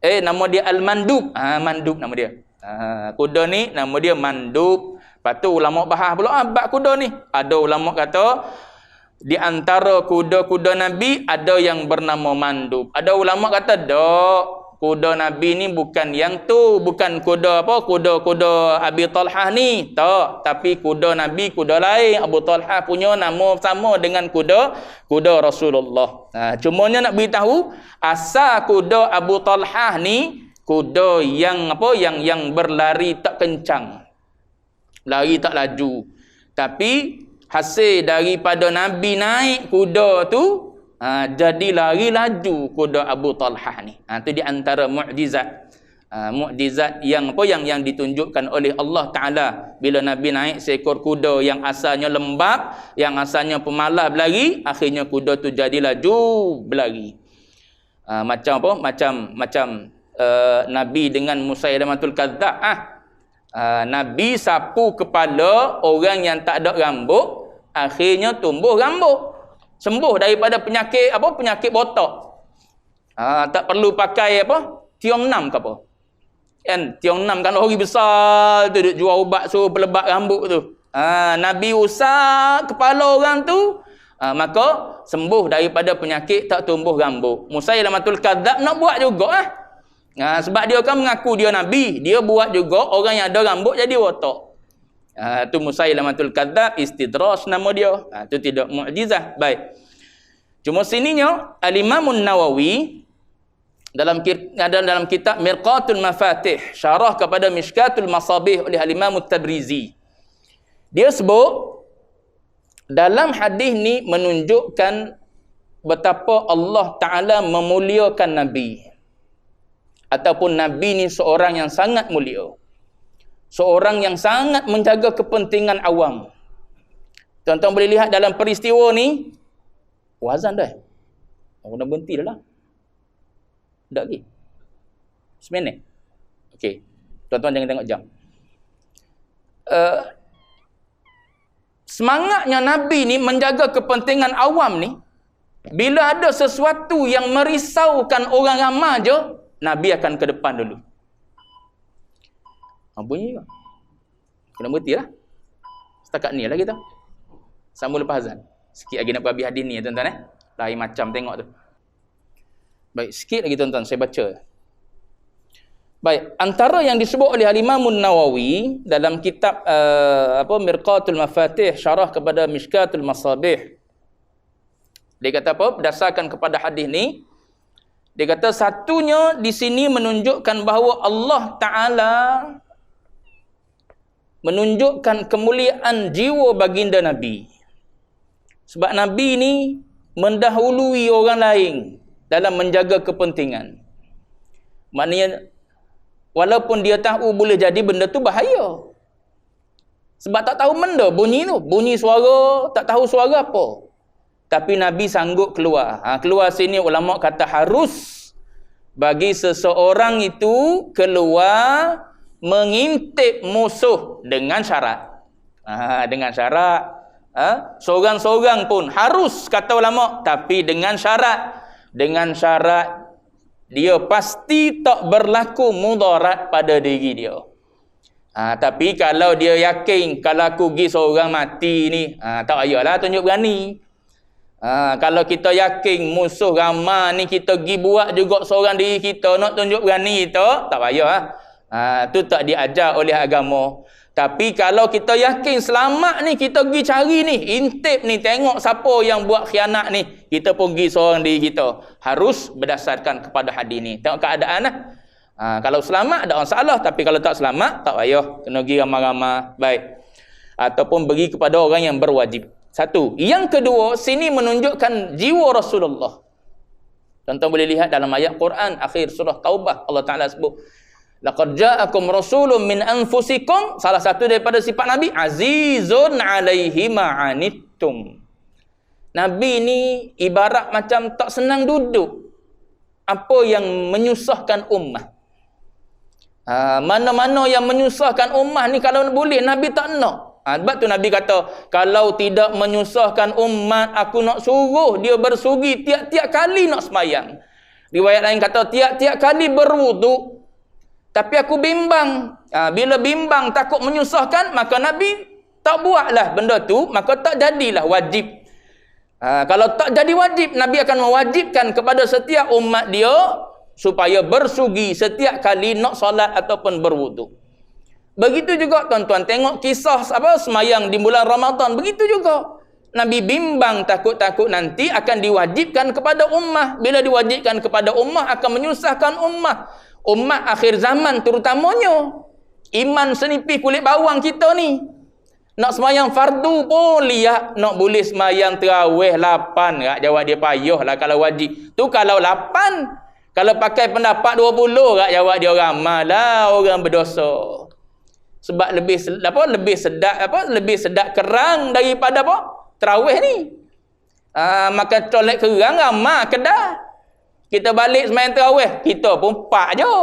Nama dia Al-Mandub. Mandub nama dia. Kuda ni nama dia Mandub. Lepas tu ulama bahas pula bab kuda ni. Ada ulama kata di antara kuda-kuda Nabi ada yang bernama Mandub. Ada ulama kata dak, kuda Nabi ni bukan yang tu, bukan kuda kuda Abi Talhah ni. Tak, tapi kuda Nabi kuda lain. Abu Talhah punya nama sama dengan kuda Rasulullah. Cumanya nak beritahu asal kuda Abu Talhah ni kuda yang yang berlari tak kencang. Lari tak laju. Tapi hasil daripada Nabi naik kuda tu, jadi lari laju kuda Abu Talhah ni. Itu di antara mukjizat. Mukjizat yang yang ditunjukkan oleh Allah Ta'ala. Bila Nabi naik seekor kuda yang asalnya lembab, yang asalnya pemalas berlari, akhirnya kuda tu jadi laju berlari. Macam Nabi dengan Musailamatul Kadzdzab. Nabi sapu kepala orang yang tak ada rambut, akhirnya tumbuh rambut. Sembuh daripada penyakit botak. Tak perlu pakai tiong nam ke apa. Kan tiong nam kan orang besar tu duk jual ubat suruh pelebat rambut tu. Nabi usap kepala orang tu, maka sembuh daripada penyakit tak tumbuh rambut. Musailamatul Kadzdzab nak buat juga sebab dia kan mengaku dia Nabi, dia buat juga orang yang ada rambut jadi botak. Tu Musailamatul Kadzdzab, istidraj nama dia. Tu tidak mukjizat. Baik. Cuma sininya Al-Imam Nawawi dalam kitab Mirqatul Mafatih, syarah kepada Mishkatul Masabih oleh Al-Imam Tabrizi. Dia sebut dalam hadis ni menunjukkan betapa Allah Ta'ala memuliakan Nabi. Ataupun Nabi ni seorang yang sangat mulia. Seorang yang sangat menjaga kepentingan awam. Tuan-tuan boleh lihat dalam peristiwa ni, azan dah. Aku dah berhenti dah lah. Tak lagi. 9 minit. Okey. Tuan-tuan jangan tengok jam. Semangatnya Nabi ni menjaga kepentingan awam ni, bila ada sesuatu yang merisaukan orang ramai je, Nabi akan ke depan dulu. Bunyi ke? Kena berhenti lah. Setakat ni lah kita. Sambung lepas azan. Sikit lagi nak habis hadis ni tuan-tuan Lain macam tengok tu. Baik, sikit lagi tuan-tuan saya baca. Baik, antara yang disebut oleh Imam Nawawi dalam kitab Mirqatul Mafatih, syarah kepada Mishkatul Masabih. Dia kata apa? Berdasarkan kepada hadis ni, dia kata satunya di sini menunjukkan bahawa Allah Taala menunjukkan kemuliaan jiwa baginda Nabi. Sebab Nabi ni mendahului orang lain dalam menjaga kepentingan. Maknanya walaupun dia tahu boleh jadi benda tu bahaya. Sebab tak tahu benda bunyi tu. Bunyi suara, tak tahu suara apa. Tapi Nabi sanggup keluar. Keluar sini ulama kata harus bagi seseorang itu keluar mengintip musuh dengan syarat. Dengan syarat. Seorang-seorang pun harus kata ulama. Tapi dengan syarat. Dengan syarat dia pasti tak berlaku mudarat pada diri dia. Tapi kalau dia yakin kalau aku pergi seorang mati ni, tak payahlah tunjuk berani. Kalau kita yakin musuh ramai ni kita pergi buat juga seorang diri kita nak tunjuk berani kita, tak payah. Tu tak diajar oleh agama. Tapi kalau kita yakin selamat ni, kita pergi cari ni, intip ni, tengok siapa yang buat khianat ni, kita pergi seorang diri kita. Harus berdasarkan kepada hadis ni. Tengok keadaan lah. Kalau selamat tak masalah, tapi kalau tak selamat tak payah, kena pergi ramai-ramai. Baik. Ataupun pergi kepada orang yang berwajib. Satu. Yang kedua, sini menunjukkan jiwa Rasulullah. Tuan-tuan boleh lihat dalam ayat Quran akhir surah Taubah, Allah Taala sebut laqad ja'akum rasulun min anfusikum, salah satu daripada sifat Nabi, azizun 'alaihi ma 'anittum. Nabi ni ibarat macam tak senang duduk apa yang menyusahkan ummah. Mana-mana yang menyusahkan ummah ni kalau boleh Nabi tak nak. Sebab tu Nabi kata, kalau tidak menyusahkan umat, aku nak suruh dia bersugi tiap-tiap kali nak semayang. Riwayat lain kata tiap-tiap kali berwuduk. Tapi aku bimbang. Bila bimbang takut menyusahkan, maka Nabi tak buatlah benda tu, maka tak jadilah wajib. Kalau tak jadi wajib, Nabi akan mewajibkan kepada setiap umat dia supaya bersugi setiap kali nak solat ataupun berwuduk. Begitu juga tuan-tuan tengok kisah semayang di bulan Ramadan, begitu juga. Nabi bimbang takut-takut nanti akan diwajibkan kepada ummah. Bila diwajibkan kepada ummah akan menyusahkan ummah. Umat akhir zaman terutamanya. Iman senipis kulit bawang kita ni. Nak semayang fardu pun lihat. Nak boleh semayang terawih 8. Kak jawab dia payahlah kalau wajib. Tu kalau 8. Kalau pakai pendapat 20. Kak jawab dia ramai lah orang berdosa. Sebab lebih sedap kerang daripada terawih ni. Maka colek kerang ramai kedah. Kita balik semayang terawih, kita pun pak je.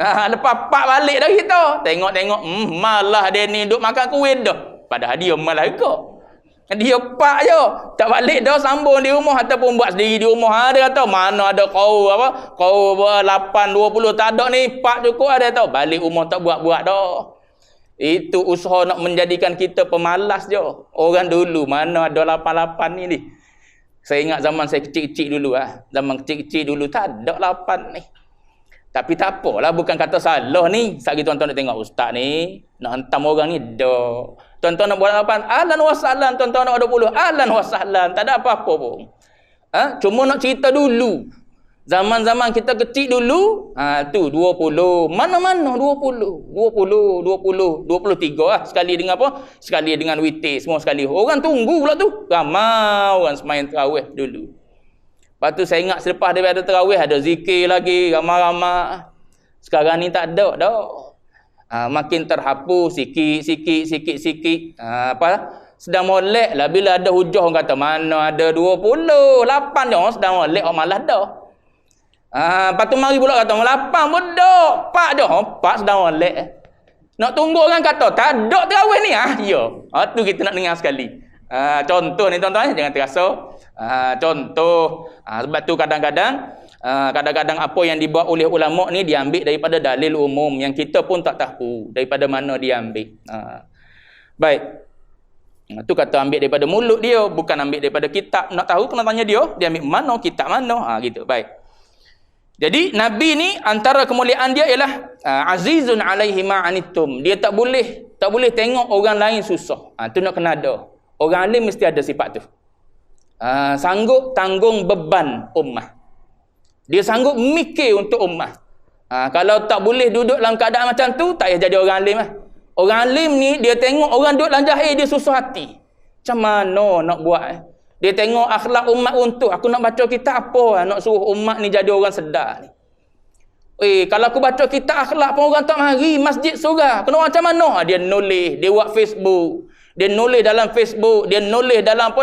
Lepas pak balik dah kita. Tengok-tengok, malah dia ni duk makan kuih dah. Padahal dia malah ke. Dia pak je. Tak balik dah, sambung di rumah ataupun buat sendiri di rumah. Dia kata, mana ada kau 8, 20, tak ada ni, pak cukup. Dia kata, balik rumah tak buat-buat dah. Itu usaha nak menjadikan kita pemalas je. Orang dulu, mana ada 8-8 ni. Saya ingat zaman saya kecil-kecil dulu. Zaman kecil-kecil dulu tak ada 8 ni. Tapi tak apalah, bukan kata salah ni. Sekali tuan-tuan nak tengok ustaz ni, nak hentam orang ni, dah. Tuan-tuan nak buat 8, ahlan wa sahlan. Tuan-tuan nak 20, ahlan wa sahlan. Tak ada apa-apa pun. Cuma nak cerita dulu. Zaman-zaman kita kecil dulu, tu 20. Mana-mana 20. 23 lah. Sekali dengan apa? Sekali dengan witir. Semua sekali. Orang tunggu pula tu. Ramai orang semain terawih dulu. Lepas tu saya ingat selepas daripada terawih ada zikir lagi. Ramai-ramai. Sekarang ni tak ada dah. Makin terhapus sikit. Sedang molek lah. Bila ada hujah orang kata mana ada 28 je. Sedang molek orang malah dah. Lepas tu mari pula kata 8 budak. Pak je. Pak sedang molek. Nak tunggu orang kata tak ada terawih ni. Ya. Tu kita nak dengar sekali. Contoh ni tuan-tuan, jangan terasa. Contoh. Sebab tu kadang-kadang apa yang dibuat oleh ulama ni diambil daripada dalil umum yang kita pun tak tahu daripada mana diambil. Baik. Tu kata ambil daripada mulut dia, bukan ambil daripada kitab. Nak tahu kena tanya dia ambil mana, kitab mana. Gitu. Baik. Jadi Nabi ni antara kemuliaan dia ialah azizun alaihi ma'anittum. Dia tak boleh tengok orang lain susah. Tu nak kena ada. Orang alim mesti ada sifat tu. Sanggup tanggung beban ummah. Dia sanggup mikir untuk ummah. Kalau tak boleh duduk dalam keadaan macam tu, tak payah jadi orang alim lah. Orang alim ni dia tengok orang duduk dalam jahil, dia susah hati. Macam mana nak buat? Dia tengok akhlak umat runtuh. Aku nak baca kitab apa? Nak suruh umat ni jadi orang sedar ni. Kalau aku baca kitab akhlak pun orang tak mari masjid surah. Kena macam mana? Dia nulis, dia buat Facebook. Dia nulis dalam Facebook, dia nulis dalam apa,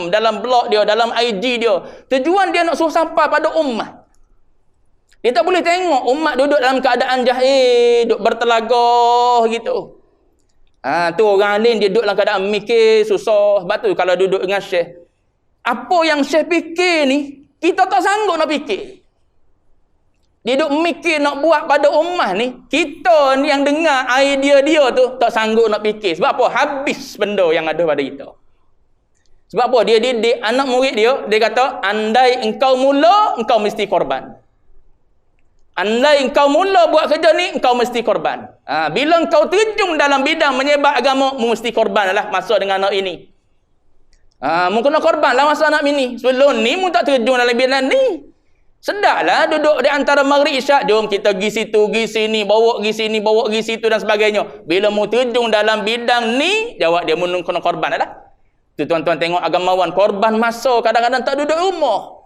dalam blog dia, dalam IG dia. Tujuan dia nak suruh sampai pada ummah. Dia tak boleh tengok umat duduk dalam keadaan jahil, duduk bertelagah gitu. Tu orang lain dia duduk dalam keadaan mikir, susah. Sebab tu kalau duduk dengan syekh, apa yang syekh fikir ni, kita tak sanggup nak fikir. Dia duduk mikir nak buat pada ummah ni, kita ni yang dengar idea dia tu tak sanggup nak fikir. Sebab apa? Habis benda yang ada pada kita. Sebab apa? Dia didik anak murid dia kata, andai engkau mula, engkau mesti korban. Andai engkau mula buat kerja ni, engkau mesti korban. Bila engkau terjun dalam bidang menyebar agama, mesti korban lah masa dengan anak ini. Mu kena korban lah masa anak ini. Sebelum ni, mu tak terjun dalam bidang ni. Sedaklah duduk di antara maghrib isyak, jom kita pergi situ, pergi sini, bawa pergi sini, bawa pergi situ dan sebagainya. Bila mu terjun dalam bidang ni, jawab dia mu kena korban lah. Tu tuan-tuan tengok agamawan, korban masa kadang-kadang tak duduk rumah.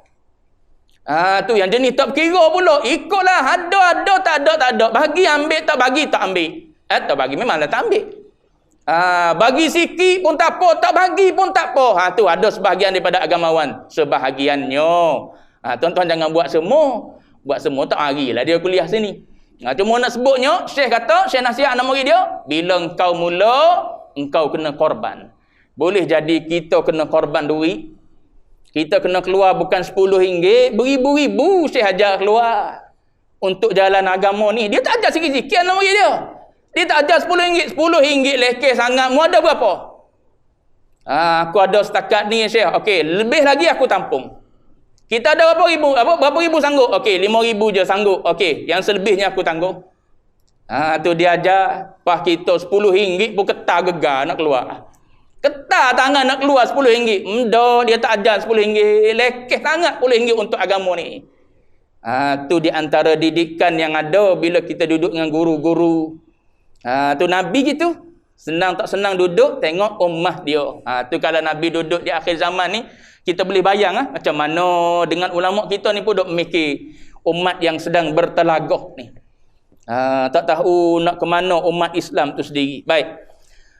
Tu yang jenis tak kira pula. Ikutlah, ada, tak ada. Bagi ambil, tak bagi, tak ambil. Tak bagi, memanglah tak ambil. Bagi sikit pun tak apa, tak bagi pun tak apa. Tu ada sebahagian daripada agamawan. Sebahagiannya. Tuan-tuan jangan buat semua. Buat semua tak harilah dia kuliah sini. Cuma nak sebutnya, Syekh kata, Syekh nasihat anak murid dia, bila engkau mula, engkau kena korban. Boleh jadi kita kena korban duit. Kita kena keluar bukan RM10, beribu-ribu Syekh ajar keluar untuk jalan agama ni. Dia tak ajar sikit-sikit anak murid dia. Dia tak ajar RM10. RM10 lekeh sangat. Mu ada berapa? Aku ada setakat ni Syekh. Okey, lebih lagi aku tampung. Kita ada berapa ribu? Berapa ribu sanggup? Okey, 5,000 je sanggup. Okey, yang selebihnya aku tanggung. Tu dia ajar. Pas kita RM10 pun ketar gegar nak keluar. Ketar tangan nak keluar RM10. Dia tak ajar RM10. Lekeh sangat RM10 untuk agama ni. Tu di antara didikan yang ada bila kita duduk dengan guru-guru. Tu Nabi gitu. Senang tak senang duduk, tengok ummah dia. Tu kalau Nabi duduk di akhir zaman ni, kita boleh bayang macam mana dengan ulama kita ni pun duk mikir umat yang sedang bertelagah ni. Tak tahu nak ke mana umat Islam tu sendiri. Baik.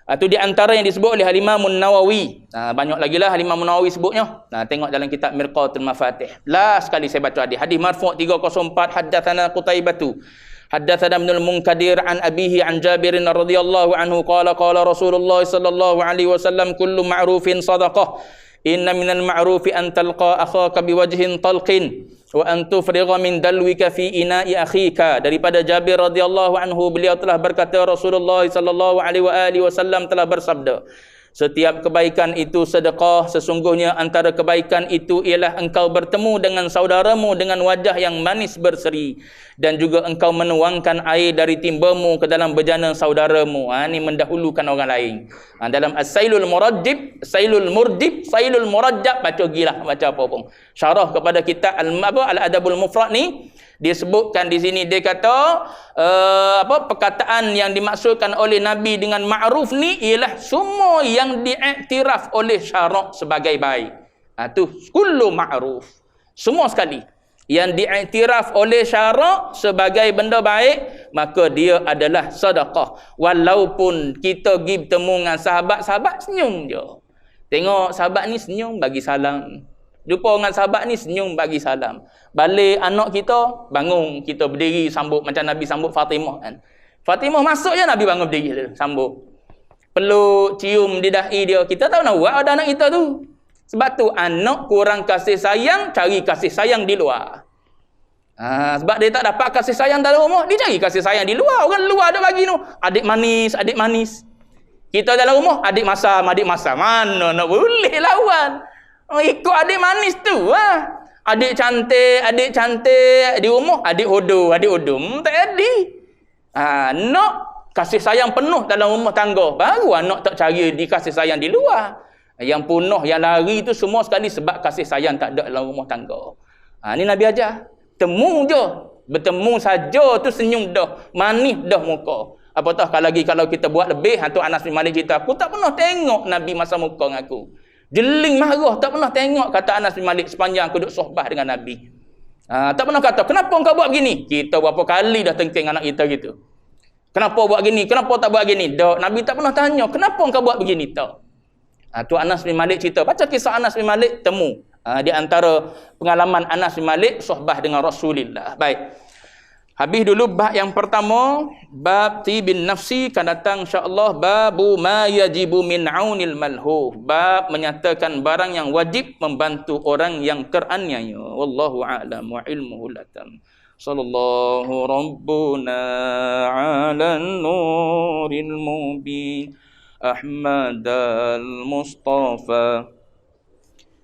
Itu di antara yang disebut oleh Imam Nawawi. Banyak lagi lah Imam Nawawi sebutnya. Tengok dalam kitab Mirqatul Mafatih. Last sekali saya baca hadis marfu' 304, haddatsana Qutaibatu haddatsana Ibnul Munkadir an abihi an Jabir radhiyallahu anhu qala Rasulullah sallallahu alaihi wasallam kullu ma'rufin sadaqah. Inna minal ma'rufi an talqa akhaka biwajhin talqin wa an tufrigha min dalwika fi ina'i akhika. Daripada Jabir radhiyallahu anhu, beliau telah berkata Rasulullah sallallahu alaihi wasallam telah bersabda, setiap kebaikan itu sedekah. Sesungguhnya antara kebaikan itu ialah engkau bertemu dengan saudaramu dengan wajah yang manis berseri, dan juga engkau menuangkan air dari timbamu ke dalam bejana saudaramu. Ini mendahulukan orang lain. Dalam As-Sailul Murajjib, Sailul Murajjab, baca gilah, baca apa pun. Syarah kepada kitab Al-Adabul Mufrad ni, dia sebutkan di sini, dia kata perkataan yang dimaksudkan oleh Nabi dengan ma'ruf ni ialah semua yang diiktiraf oleh syarak sebagai baik. Tu kullu ma'ruf, semua sekali yang diiktiraf oleh syarak sebagai benda baik, maka dia adalah sedekah. Walaupun kita pergi bertemu dengan sahabat senyum je. Tengok sahabat ni senyum, bagi salam. Jumpa dengan sahabat ni senyum, bagi salam. Balik anak kita, bangun, kita berdiri sambut macam Nabi sambut Fatimah kan. Fatimah masuk je, Nabi bangun berdiri sambut. Peluk, cium di dahi dia. Kita tahu nak buat ada anak kita tu. Sebab tu anak kurang kasih sayang, cari kasih sayang di luar. Sebab dia tak dapat kasih sayang dalam rumah, dia cari kasih sayang di luar. Orang luar ada bagi tu. Adik manis. Kita dalam rumah, adik masam. Mana nak boleh lawan? Ikut adik manis tu lah. Adik cantik di rumah, adik hodoh. Tak jadi. Nak kasih sayang penuh dalam rumah tangga. Baru anak tak cari dikasih sayang di luar. Yang penuh, yang lari tu semua sekali sebab kasih sayang tak ada dalam rumah tangga. Ni Nabi ajar. Temu je. Bertemu saja tu senyum dah. Manis dah muka. Apatah kalau kita buat lebih, tu Anas bin Malik cerita, aku tak pernah tengok Nabi masa muka dengan aku. Jeling marah, tak pernah tengok, kata Anas bin Malik, sepanjang aku duduk sohbah dengan Nabi. Tak pernah kata, kenapa kau buat begini? Kita berapa kali dah tengking anak kita gitu. Kenapa buat gini? Kenapa tak buat gini? Nabi tak pernah tanya, kenapa kau buat begini? Tak. Tu Anas bin Malik cerita. Baca kisah Anas bin Malik, temu. Di antara pengalaman Anas bin Malik, sohbah dengan Rasulullah. Baik. Habis dulu bab yang pertama, bab tibin nafsi, akan datang insya-Allah babu ma yajibu min aunil malhuf, bab menyatakan barang yang wajib membantu orang yang teraniaya. Wallahu a'lam wa ilmuhu latam. Sallallahu rabbuna 'alan nuril mubin Ahmad al-Mustafa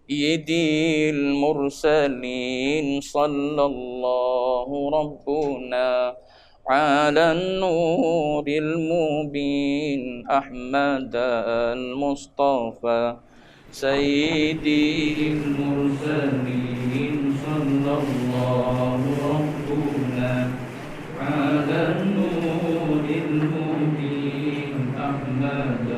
Sayyidil mursalin sallallahu rabbuna ala nuril mubin Ahmad al-Mustafa Sayyidil mursalin sallallahu rabbuna ala nuril mubin Ahmad